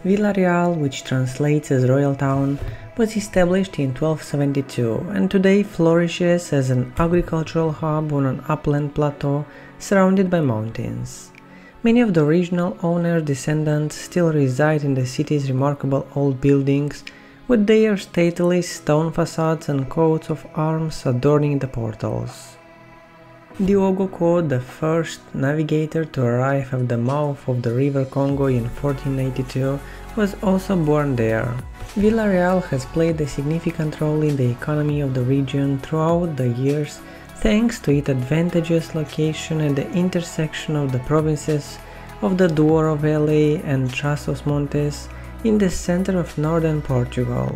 Vila Real, which translates as Royal Town, was established in 1272 and today flourishes as an agricultural hub on an upland plateau surrounded by mountains. Many of the original owner's descendants still reside in the city's remarkable old buildings, with their stately stone facades and coats of arms adorning the portals. Diogo Ko, the first navigator to arrive at the mouth of the river Congo in 1482, was also born there. Vila Real has played a significant role in the economy of the region throughout the years thanks to its advantageous location at the intersection of the provinces of the Douro Valley and Trás-os-Montes in the center of northern Portugal.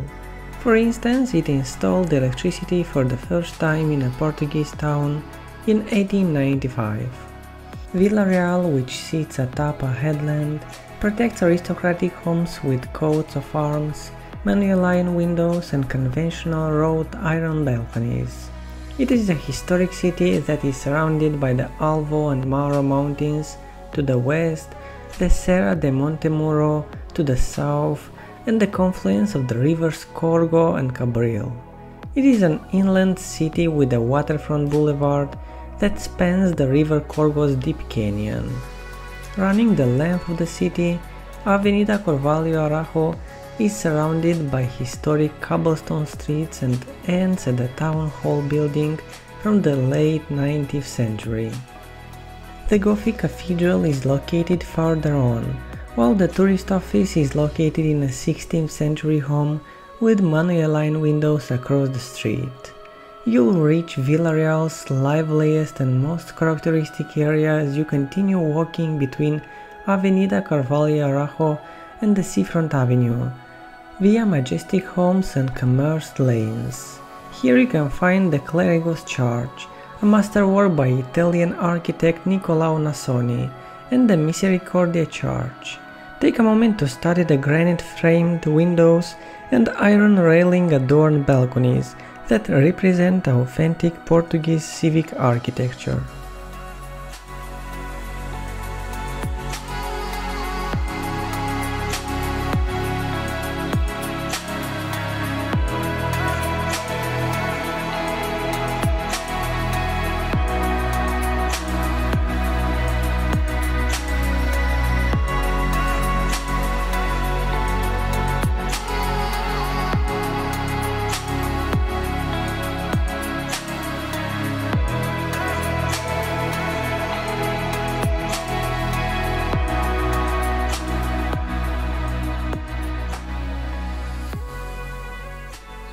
For instance, it installed electricity for the first time in a Portuguese town in 1895. Vila Real, which sits atop a headland, protects aristocratic homes with coats of arms, manual iron windows and conventional wrought iron balconies. It is a historic city that is surrounded by the Alvo and Mauro mountains to the west, the Serra de Montemuro to the south, and the confluence of the rivers Corgo and Cabril. It is an inland city with a waterfront boulevard that spans the river Corgo's deep canyon. Running the length of the city, Avenida Carvalho Araujo is surrounded by historic cobblestone streets and ends at the town hall building from the late 19th century. The Gothic Cathedral is located farther on, while the tourist office is located in a 16th century home with manual iron windows across the street. You'll reach Vila Real's liveliest and most characteristic area as you continue walking between Avenida Carvalho Araujo and the Seafront Avenue, via majestic homes and commerce lanes. Here you can find the Clerigo's Church, a masterwork by Italian architect Niccolao Nasoni, and the Misericordia Church. Take a moment to study the granite-framed windows and iron railing-adorned balconies that represent authentic Portuguese civic architecture.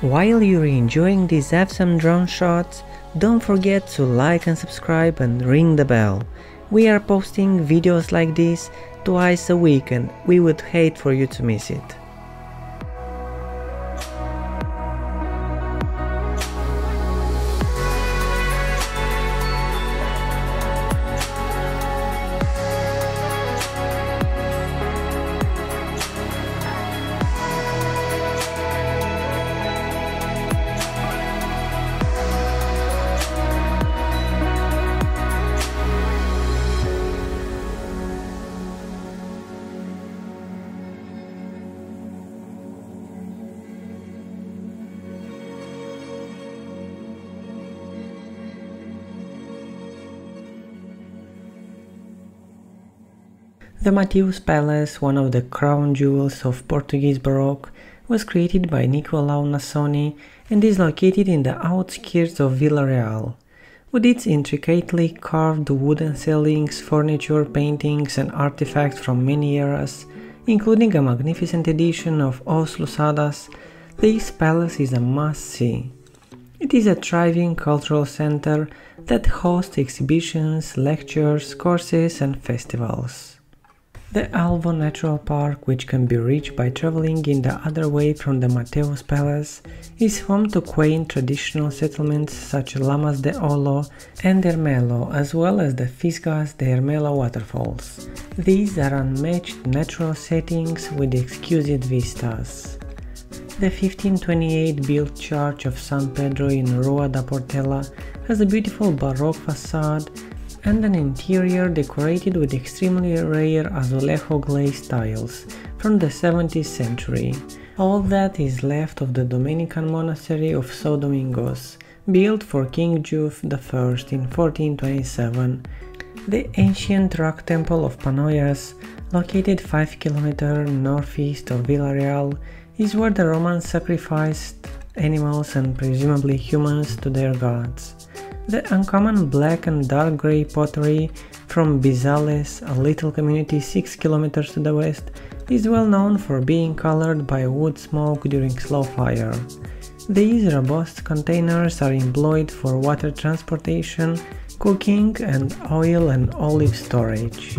While you're enjoying these awesome drone shots, don't forget to like and subscribe and ring the bell. We are posting videos like this twice a week and we would hate for you to miss it. The Mateus Palace, one of the crown jewels of Portuguese Baroque, was created by Niccolao Nasoni and is located in the outskirts of Vila Real. With its intricately carved wooden ceilings, furniture, paintings and artifacts from many eras, including a magnificent edition of Os Lusitanos, this palace is a must-see. It is a thriving cultural center that hosts exhibitions, lectures, courses and festivals. The Alvo Natural Park, which can be reached by traveling in the other way from the Mateus Palace, is home to quaint traditional settlements such as Lamas de Olo and Ermelo, as well as the Fisgas de Ermelo waterfalls. These are unmatched natural settings with exquisite vistas. The 1528 built Church of San Pedro in Rua da Portela has a beautiful Baroque facade and an interior decorated with extremely rare azulejo glazed tiles from the 17th century. All that is left of the Dominican monastery of São Domingos, built for King Juve I in 1427. The ancient rock temple of Panoias, located 5 km northeast of Vila Real, is where the Romans sacrificed animals and presumably humans to their gods. The uncommon black and dark grey pottery from Bizales, a little community 6 km to the west, is well known for being colored by wood smoke during slow fire. These robust containers are employed for water transportation, cooking, and oil and olive storage.